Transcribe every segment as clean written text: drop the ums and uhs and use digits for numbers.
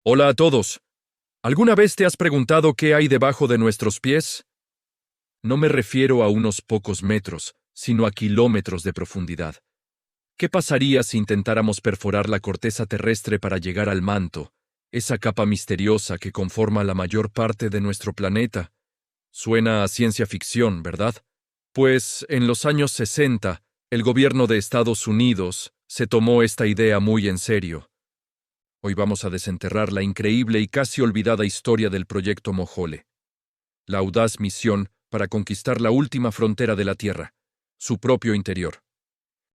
Hola a todos. ¿Alguna vez te has preguntado qué hay debajo de nuestros pies? No me refiero a unos pocos metros, sino a kilómetros de profundidad. ¿Qué pasaría si intentáramos perforar la corteza terrestre para llegar al manto, esa capa misteriosa que conforma la mayor parte de nuestro planeta? Suena a ciencia ficción, ¿verdad? Pues en los años 60, el gobierno de Estados Unidos se tomó esta idea muy en serio. Hoy vamos a desenterrar la increíble y casi olvidada historia del proyecto Mojole, la audaz misión para conquistar la última frontera de la Tierra, su propio interior.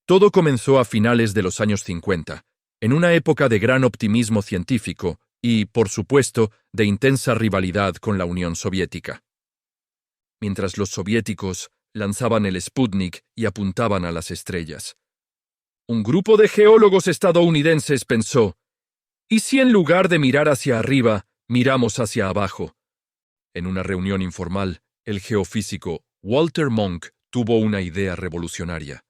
Todo comenzó a finales de los años 50, en una época de gran optimismo científico y, por supuesto, de intensa rivalidad con la Unión Soviética. Mientras los soviéticos lanzaban el Sputnik y apuntaban a las estrellas, un grupo de geólogos estadounidenses pensó: ¿y si en lugar de mirar hacia arriba, miramos hacia abajo? En una reunión informal, el geofísico Walter Monk tuvo una idea revolucionaria: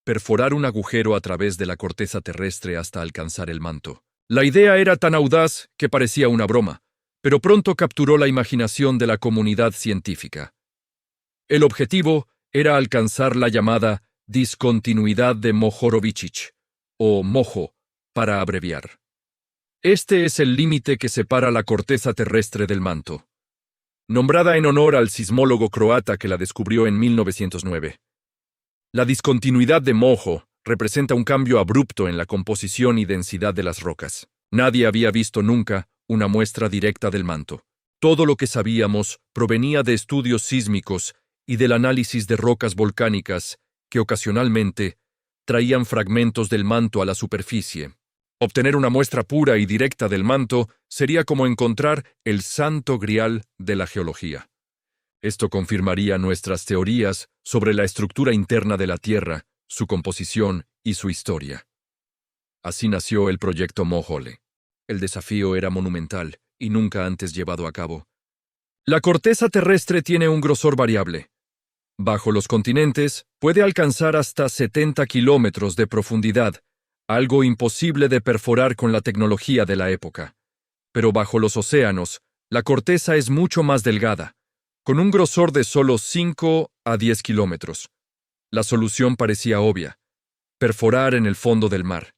perforar un agujero a través de la corteza terrestre hasta alcanzar el manto. La idea era tan audaz que parecía una broma, pero pronto capturó la imaginación de la comunidad científica. El objetivo era alcanzar la llamada discontinuidad de Mohorovičić, o MOJO, para abreviar. Este es el límite que separa la corteza terrestre del manto, nombrada en honor al sismólogo croata que la descubrió en 1909. La discontinuidad de Mojo representa un cambio abrupto en la composición y densidad de las rocas. Nadie había visto nunca una muestra directa del manto. Todo lo que sabíamos provenía de estudios sísmicos y del análisis de rocas volcánicas que ocasionalmente traían fragmentos del manto a la superficie. Obtener una muestra pura y directa del manto sería como encontrar el santo grial de la geología. Esto confirmaría nuestras teorías sobre la estructura interna de la Tierra, su composición y su historia. Así nació el proyecto Mojole. El desafío era monumental y nunca antes llevado a cabo. La corteza terrestre tiene un grosor variable. Bajo los continentes puede alcanzar hasta 70 kilómetros de profundidad, algo imposible de perforar con la tecnología de la época. Pero bajo los océanos, la corteza es mucho más delgada, con un grosor de solo 5 a 10 kilómetros. La solución parecía obvia: perforar en el fondo del mar.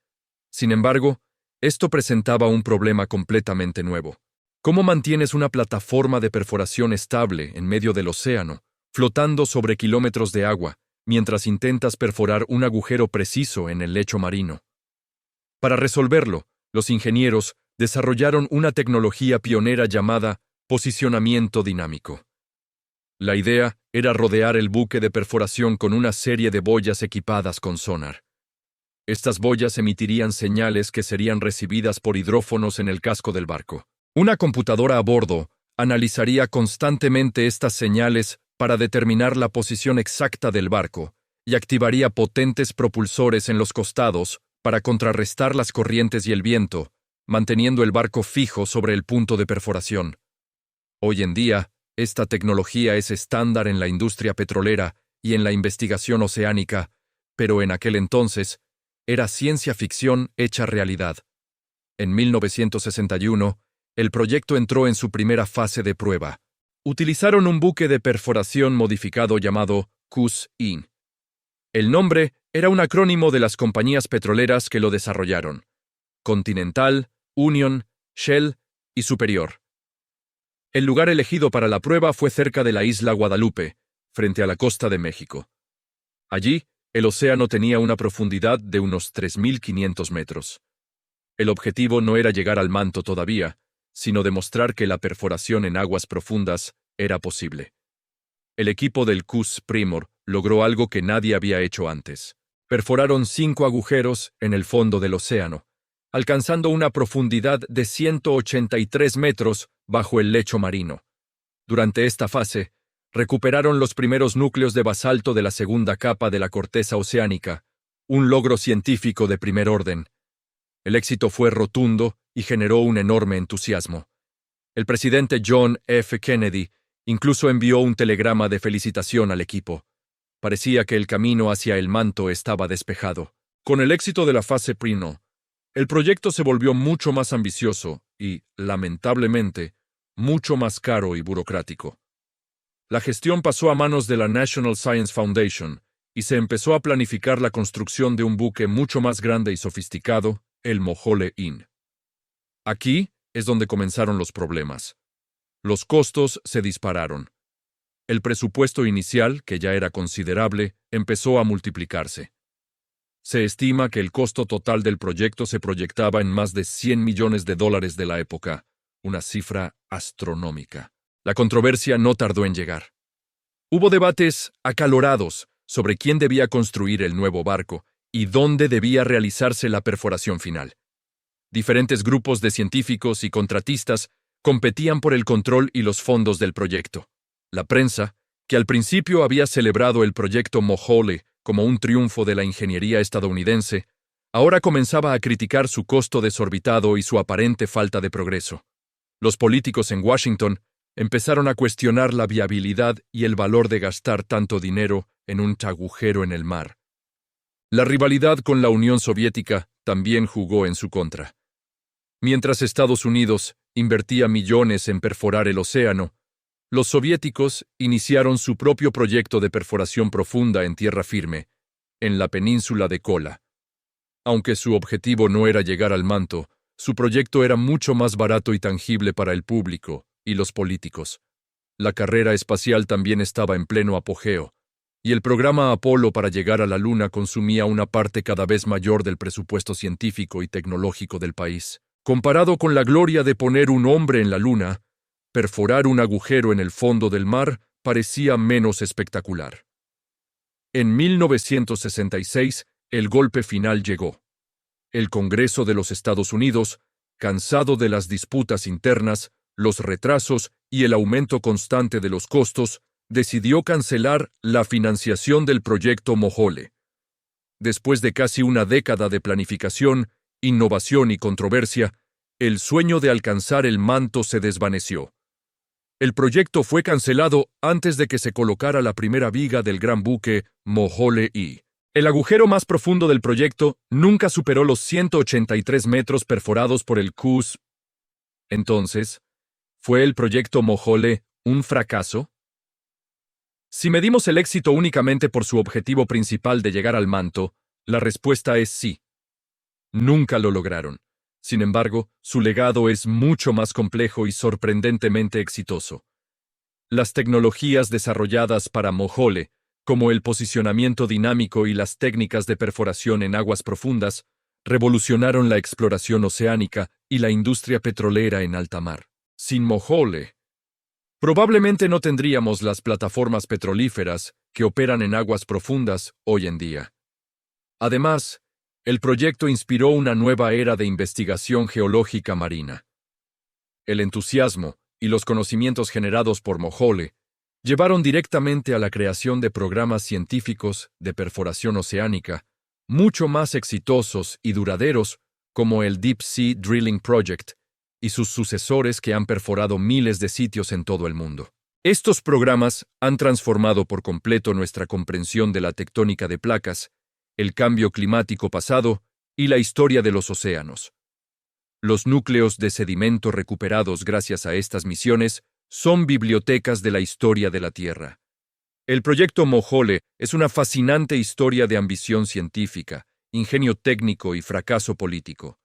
Sin embargo, esto presentaba un problema completamente nuevo. ¿Cómo mantienes una plataforma de perforación estable en medio del océano, flotando sobre kilómetros de agua, mientras intentas perforar un agujero preciso en el lecho marino? Para resolverlo, los ingenieros desarrollaron una tecnología pionera llamada posicionamiento dinámico. La idea era rodear el buque de perforación con una serie de boyas equipadas con sonar. Estas boyas emitirían señales que serían recibidas por hidrófonos en el casco del barco. Una computadora a bordo analizaría constantemente estas señales para determinar la posición exacta del barco y activaría potentes propulsores en los costados para contrarrestar las corrientes y el viento, manteniendo el barco fijo sobre el punto de perforación. Hoy en día, esta tecnología es estándar en la industria petrolera y en la investigación oceánica, pero en aquel entonces era ciencia ficción hecha realidad. En 1961, el proyecto entró en su primera fase de prueba. Utilizaron un buque de perforación modificado llamado Cus-In. El nombre era un acrónimo de las compañías petroleras que lo desarrollaron: Continental, Union, Shell y Superior. El lugar elegido para la prueba fue cerca de la isla Guadalupe, frente a la costa de México. Allí, el océano tenía una profundidad de unos 3.500 metros. El objetivo no era llegar al manto todavía, sino demostrar que la perforación en aguas profundas era posible. El equipo del Cus Primor logró algo que nadie había hecho antes. Perforaron 5 agujeros en el fondo del océano, alcanzando una profundidad de 183 metros bajo el lecho marino. Durante esta fase, recuperaron los primeros núcleos de basalto de la segunda capa de la corteza oceánica, un logro científico de primer orden. El éxito fue rotundo y generó un enorme entusiasmo. El presidente John F. Kennedy incluso envió un telegrama de felicitación al equipo. Parecía que el camino hacia el manto estaba despejado. Con el éxito de la fase Prino, el proyecto se volvió mucho más ambicioso y, lamentablemente, mucho más caro y burocrático. La gestión pasó a manos de la National Science Foundation y se empezó a planificar la construcción de un buque mucho más grande y sofisticado, el Mohole-1. Aquí es donde comenzaron los problemas. Los costos se dispararon. El presupuesto inicial, que ya era considerable, empezó a multiplicarse. Se estima que el costo total del proyecto se proyectaba en más de $100 millones de la época, una cifra astronómica. La controversia no tardó en llegar. Hubo debates acalorados sobre quién debía construir el nuevo barco y dónde debía realizarse la perforación final. Diferentes grupos de científicos y contratistas competían por el control y los fondos del proyecto. La prensa, que al principio había celebrado el proyecto Mohole como un triunfo de la ingeniería estadounidense, ahora comenzaba a criticar su costo desorbitado y su aparente falta de progreso. Los políticos en Washington empezaron a cuestionar la viabilidad y el valor de gastar tanto dinero en un agujero en el mar. La rivalidad con la Unión Soviética también jugó en su contra. Mientras Estados Unidos invertía millones en perforar el océano, los soviéticos iniciaron su propio proyecto de perforación profunda en tierra firme, en la península de Kola. Aunque su objetivo no era llegar al manto, su proyecto era mucho más barato y tangible para el público y los políticos. La carrera espacial también estaba en pleno apogeo, y el programa Apolo para llegar a la Luna consumía una parte cada vez mayor del presupuesto científico y tecnológico del país. Comparado con la gloria de poner un hombre en la Luna, perforar un agujero en el fondo del mar parecía menos espectacular. En 1966, el golpe final llegó. El Congreso de los Estados Unidos, cansado de las disputas internas, los retrasos y el aumento constante de los costos, decidió cancelar la financiación del proyecto Mohole. Después de casi una década de planificación, innovación y controversia, el sueño de alcanzar el manto se desvaneció. El proyecto fue cancelado antes de que se colocara la primera viga del gran buque Mohole-1. El agujero más profundo del proyecto nunca superó los 183 metros perforados por el CUS. Entonces, ¿fue el proyecto Mohole un fracaso? Si medimos el éxito únicamente por su objetivo principal de llegar al manto, la respuesta es sí. Nunca lo lograron. Sin embargo, su legado es mucho más complejo y sorprendentemente exitoso. Las tecnologías desarrolladas para Mohole, como el posicionamiento dinámico y las técnicas de perforación en aguas profundas, revolucionaron la exploración oceánica y la industria petrolera en alta mar. Sin Mohole, probablemente no tendríamos las plataformas petrolíferas que operan en aguas profundas hoy en día. Además, el proyecto inspiró una nueva era de investigación geológica marina. El entusiasmo y los conocimientos generados por Mohole llevaron directamente a la creación de programas científicos de perforación oceánica, mucho más exitosos y duraderos, como el Deep Sea Drilling Project, y sus sucesores que han perforado miles de sitios en todo el mundo. Estos programas han transformado por completo nuestra comprensión de la tectónica de placas, el cambio climático pasado y la historia de los océanos. Los núcleos de sedimento recuperados gracias a estas misiones son bibliotecas de la historia de la Tierra. El proyecto Mohole es una fascinante historia de ambición científica, ingenio técnico y fracaso político.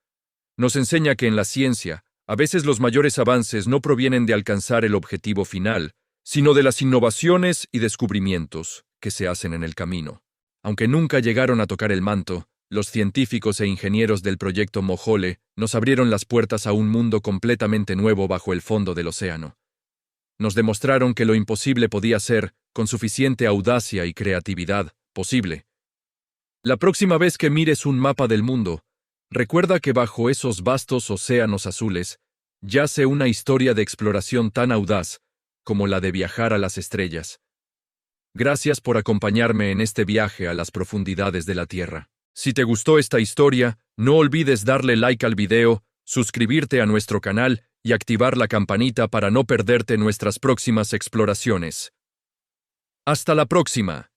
Nos enseña que en la ciencia, a veces los mayores avances no provienen de alcanzar el objetivo final, sino de las innovaciones y descubrimientos que se hacen en el camino. Aunque nunca llegaron a tocar el manto, los científicos e ingenieros del proyecto Mohole nos abrieron las puertas a un mundo completamente nuevo bajo el fondo del océano. Nos demostraron que lo imposible podía ser, con suficiente audacia y creatividad, posible. La próxima vez que mires un mapa del mundo, recuerda que bajo esos vastos océanos azules yace una historia de exploración tan audaz como la de viajar a las estrellas. Gracias por acompañarme en este viaje a las profundidades de la Tierra. Si te gustó esta historia, no olvides darle like al video, suscribirte a nuestro canal y activar la campanita para no perderte nuestras próximas exploraciones. ¡Hasta la próxima!